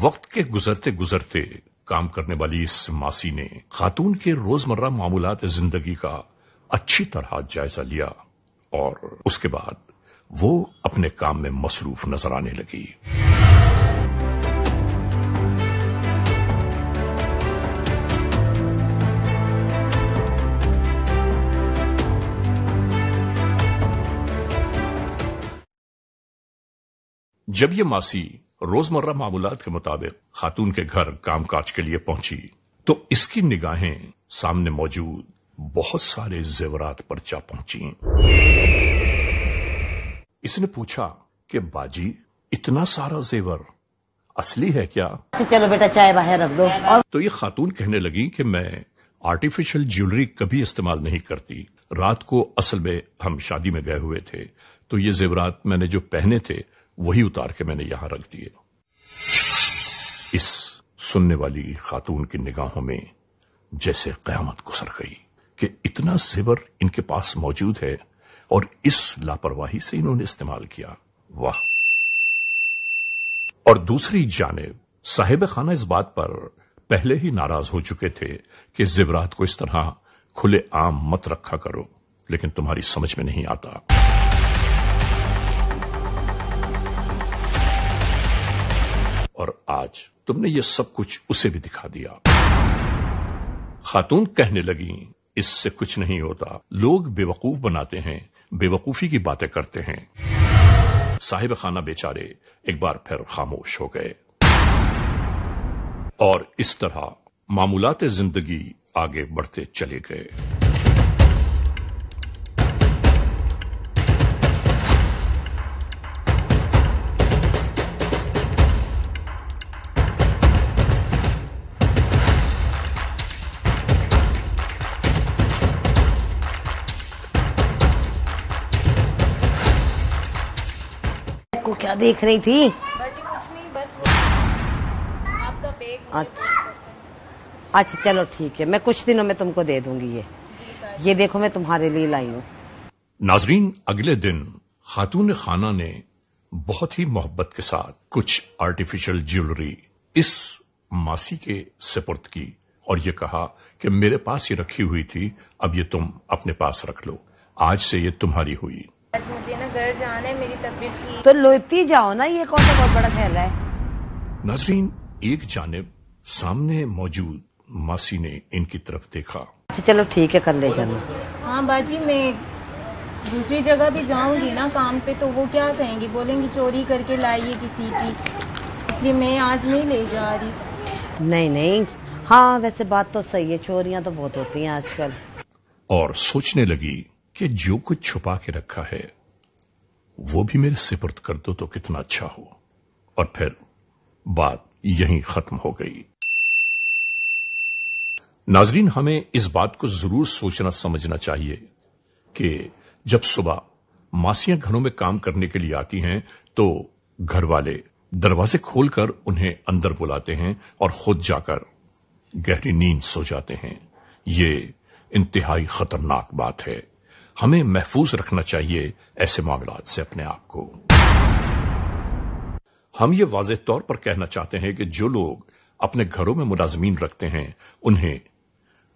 وقت کے گزرتے گزرتے کام کرنے والی اس ماسی نے خاتون کے روزمرہ معمولات زندگی کا اچھی طرح جائزہ لیا اور اس کے بعد وہ اپنے کام میں مصروف نظر آنے لگی۔ جب یہ ماسی روزمرہ معمولات کے مطابق خاتون کے گھر کام کاج کے لیے پہنچی تو اس کی نگاہیں سامنے موجود بہت سارے زیورات پر جا پہنچیں۔ اس نے پوچھا کہ باجی اتنا سارا زیور اصلی ہے کیا؟ چلو بیٹا چائے باہر رکھ دو۔ اور تو یہ خاتون کہنے لگی کہ میں آرٹیفیشل جیولری کبھی استعمال نہیں کرتی، رات کو اصل میں ہم شادی میں گئے ہوئے تھے تو یہ زیورات میں نے جو پہنے تھے وہی اتار کے میں نے یہاں رکھ دیے۔ اس سننے والی خاتون کی نگاہوں میں جیسے قیامت گزر گئی کہ اتنا زیور ان کے پاس موجود ہے اور اس لاپرواہی سے انہوں نے استعمال کیا، واہ۔ اور دوسری جانب صاحب خانہ اس بات پر پہلے ہی ناراض ہو چکے تھے کہ زیورات کو اس طرح کھلے عام مت رکھا کرو، لیکن تمہاری سمجھ میں نہیں آتا۔ اور آج تم نے یہ سب کچھ اسے بھی دکھا دیا۔ خاتون کہنے لگی اس سے کچھ نہیں ہوتا، لوگ بے وقوف بناتے ہیں، بے وقوفی کی باتیں کرتے ہیں۔ صاحب خانہ بیچارے ایک بار پھر خاموش ہو گئے اور اس طرح معمولات زندگی آگے بڑھتے چلے گئے۔ کو کیا دیکھ رہی تھی؟ باجی کچھ نہیں، بس آپ کا بیگ۔ اچھا چلو ٹھیک ہے، میں کچھ دنوں میں تم کو دے دوں گی۔ یہ دیکھو میں تمہارے لیے لائی ہوں۔ ناظرین، اگلے دن خاتون خانہ نے بہت ہی محبت کے ساتھ کچھ آرٹیفیشل جیولری اس ماسی کے سپرد کی اور یہ کہا کہ میرے پاس یہ رکھی ہوئی تھی، اب یہ تم اپنے پاس رکھ لو، آج سے یہ تمہاری ہوئی۔ مجھے نا گھر جانا ہے، میری طبیعت ٹھیک۔ تو لوٹتی جاؤ نا، یہ کون سا بہت بڑا تھیلا ہے؟ ناظرین، ایک جانب سامنے موجود ماسی نے ان کی طرف دیکھا۔ اچھا چلو ٹھیک ہے، کر لے جانا۔ ہاں باجی، میں دوسری جگہ بھی جاؤں گی نا کام پہ تو وہ کیا کہیں گی، بولیں گی چوری کر کے لائیے کسی کی، اس لیے میں آج نہیں لے جا رہی۔ نہیں نہیں، ہاں ویسے بات تو صحیح ہے، چوریاں تو بہت ہوتی ہیں آج کل۔ اور سوچنے لگی کہ جو کچھ چھپا کے رکھا ہے وہ بھی میرے سپرد کر دو تو کتنا اچھا ہو، اور پھر بات یہیں ختم ہو گئی۔ ناظرین، ہمیں اس بات کو ضرور سوچنا سمجھنا چاہیے کہ جب صبح ماسیاں گھروں میں کام کرنے کے لیے آتی ہیں تو گھر والے دروازے کھول کر انہیں اندر بلاتے ہیں اور خود جا کر گہری نیند سو جاتے ہیں۔ یہ انتہائی خطرناک بات ہے، ہمیں محفوظ رکھنا چاہیے ایسے معاملات سے اپنے آپ کو۔ ہم یہ واضح طور پر کہنا چاہتے ہیں کہ جو لوگ اپنے گھروں میں ملازمین رکھتے ہیں انہیں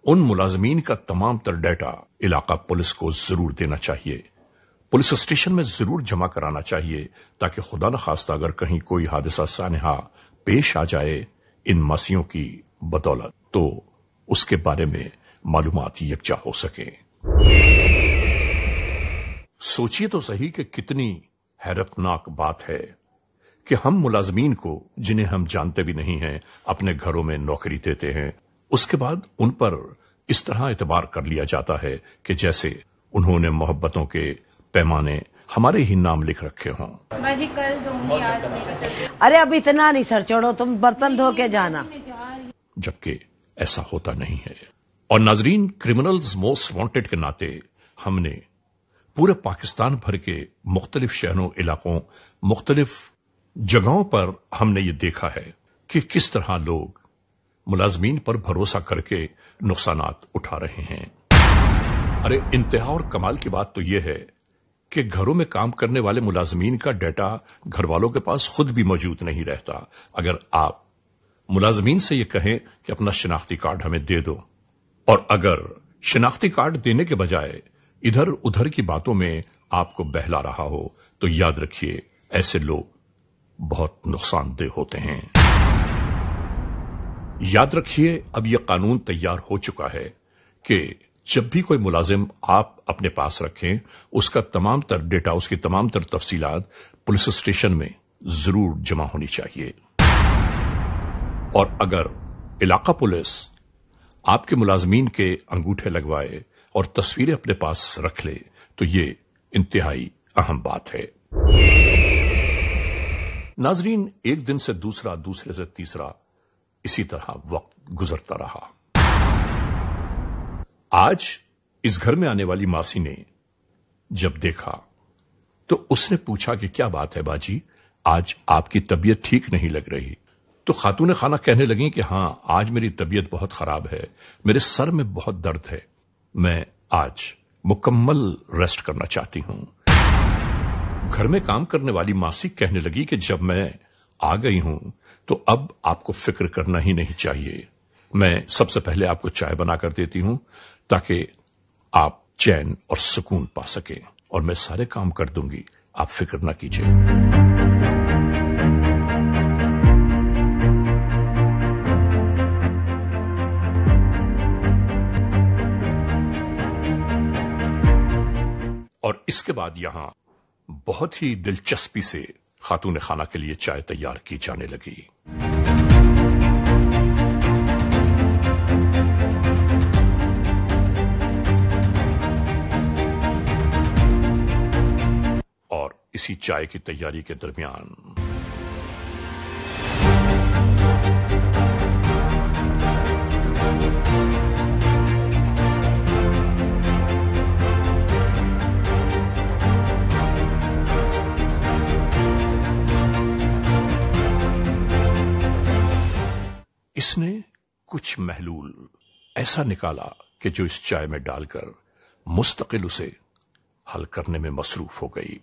ان ملازمین کا تمام تر ڈیٹا علاقہ پولیس کو ضرور دینا چاہیے، پولیس اسٹیشن میں ضرور جمع کرانا چاہیے، تاکہ خدا نخواستہ اگر کہیں کوئی حادثہ سانحہ پیش آ جائے ان ماسیوں کی بدولت تو اس کے بارے میں معلومات یکجا ہو سکیں۔ سوچئے تو صحیح کہ کتنی حیرتناک بات ہے کہ ہم ملازمین کو جنہیں ہم جانتے بھی نہیں ہیں اپنے گھروں میں نوکری دیتے ہیں، اس کے بعد ان پر اس طرح اعتبار کر لیا جاتا ہے کہ جیسے انہوں نے محبتوں کے پیمانے ہمارے ہی نام لکھ رکھے ہوں۔ باجی کل دوں گی، آج میری طبیعت۔ ارے اب اتنا نہیں سر چڑھو، تم برتن دھو کے جانا۔ میں جا رہی ہوں۔ جبکہ ایسا ہوتا نہیں ہے۔ اور ناظرین، کرمنلز موسٹ وانٹڈ کے ناطے ہم نے پورے پاکستان بھر کے مختلف شہروں، علاقوں، مختلف جگہوں پر ہم نے یہ دیکھا ہے کہ کس طرح لوگ ملازمین پر بھروسہ کر کے نقصانات اٹھا رہے ہیں۔ ارے انتہا اور کمال کی بات تو یہ ہے کہ گھروں میں کام کرنے والے ملازمین کا ڈیٹا گھر والوں کے پاس خود بھی موجود نہیں رہتا۔ اگر آپ ملازمین سے یہ کہیں کہ اپنا شناختی کارڈ ہمیں دے دو، اور اگر شناختی کارڈ دینے کے بجائے ادھر ادھر کی باتوں میں آپ کو بہلا رہا ہو تو یاد رکھیے ایسے لوگ بہت نقصان دہ ہوتے ہیں۔ یاد رکھیے اب یہ قانون تیار ہو چکا ہے کہ جب بھی کوئی ملازم آپ اپنے پاس رکھیں اس کا تمام تر ڈیٹا، اس کی تمام تر تفصیلات پولیس اسٹیشن میں ضرور جمع ہونی چاہیے، اور اگر علاقہ پولیس آپ کے ملازمین کے انگوٹھے لگوائے اور تصویریں اپنے پاس رکھ لے تو یہ انتہائی اہم بات ہے۔ ناظرین، ایک دن سے دوسرا، دوسرے سے تیسرا، اسی طرح وقت گزرتا رہا۔ آج اس گھر میں آنے والی ماسی نے جب دیکھا تو اس نے پوچھا کہ کیا بات ہے باجی، آج آپ کی طبیعت ٹھیک نہیں لگ رہی؟ تو خاتون خانہ کہنے لگیں کہ ہاں آج میری طبیعت بہت خراب ہے، میرے سر میں بہت درد ہے، میں آج مکمل ریسٹ کرنا چاہتی ہوں۔ گھر میں کام کرنے والی ماسی کہنے لگی کہ جب میں آ گئی ہوں تو اب آپ کو فکر کرنا ہی نہیں چاہیے، میں سب سے پہلے آپ کو چائے بنا کر دیتی ہوں تاکہ آپ چین اور سکون پا سکیں، اور میں سارے کام کر دوں گی، آپ فکر نہ کیجیے۔ اور اس کے بعد یہاں بہت ہی دلچسپی سے خاتون خانہ کے لیے چائے تیار کی جانے لگی۔ اور اسی چائے کی تیاری کے درمیان اس نے کچھ محلول ایسا نکالا کہ جو اس چائے میں ڈال کر مستقل اسے حل کرنے میں مصروف ہو گئی۔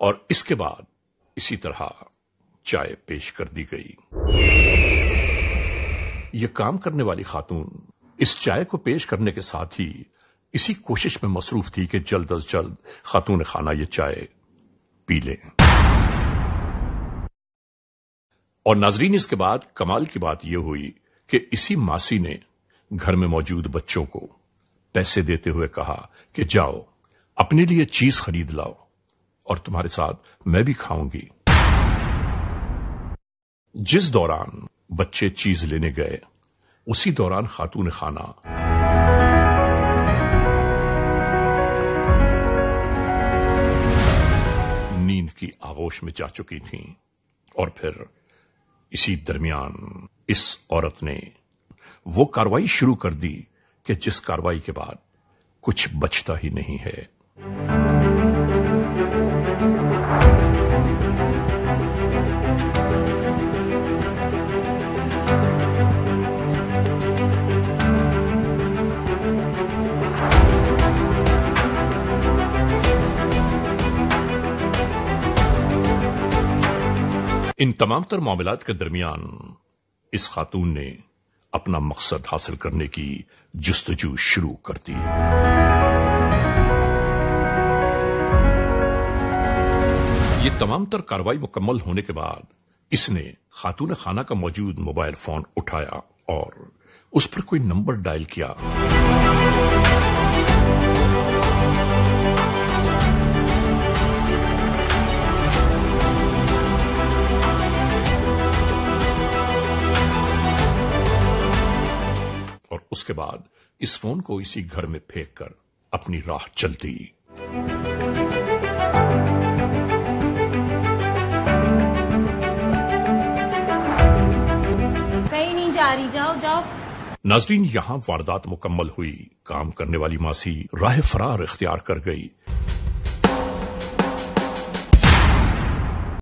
اور اس کے بعد اسی طرح چائے پیش کر دی گئی۔ یہ کام کرنے والی خاتون اس چائے کو پیش کرنے کے ساتھ ہی اسی کوشش میں مصروف تھی کہ جلد از جلد خاتون خانہ یہ چائے پی لیں۔ اور ناظرین، اس کے بعد کمال کی بات یہ ہوئی کہ اسی ماسی نے گھر میں موجود بچوں کو پیسے دیتے ہوئے کہا کہ جاؤ اپنے لیے چیز خرید لاؤ اور تمہارے ساتھ میں بھی کھاؤں گی۔ جس دوران بچے چیز لینے گئے اسی دوران خاتون خانہ نیند کی آغوش میں جا چکی تھیں، اور پھر اسی درمیان اس عورت نے وہ کارروائی شروع کر دی کہ جس کارروائی کے بعد کچھ بچتا ہی نہیں ہے۔ ان تمام تر معاملات کے درمیان اس خاتون نے اپنا مقصد حاصل کرنے کی جستجو شروع کر دی۔ یہ تمام تر کارروائی مکمل ہونے کے بعد اس نے خاتون خانہ کا موجود موبائل فون اٹھایا اور اس پر کوئی نمبر ڈائل کیا۔ اور اس کے بعد اس فون کو اسی گھر میں پھینک کر اپنی راہ چلتی۔ کہیں نہیں جا رہی، جاؤ جاؤ۔ ناظرین، یہاں واردات مکمل ہوئی، کام کرنے والی ماسی راہ فرار اختیار کر گئی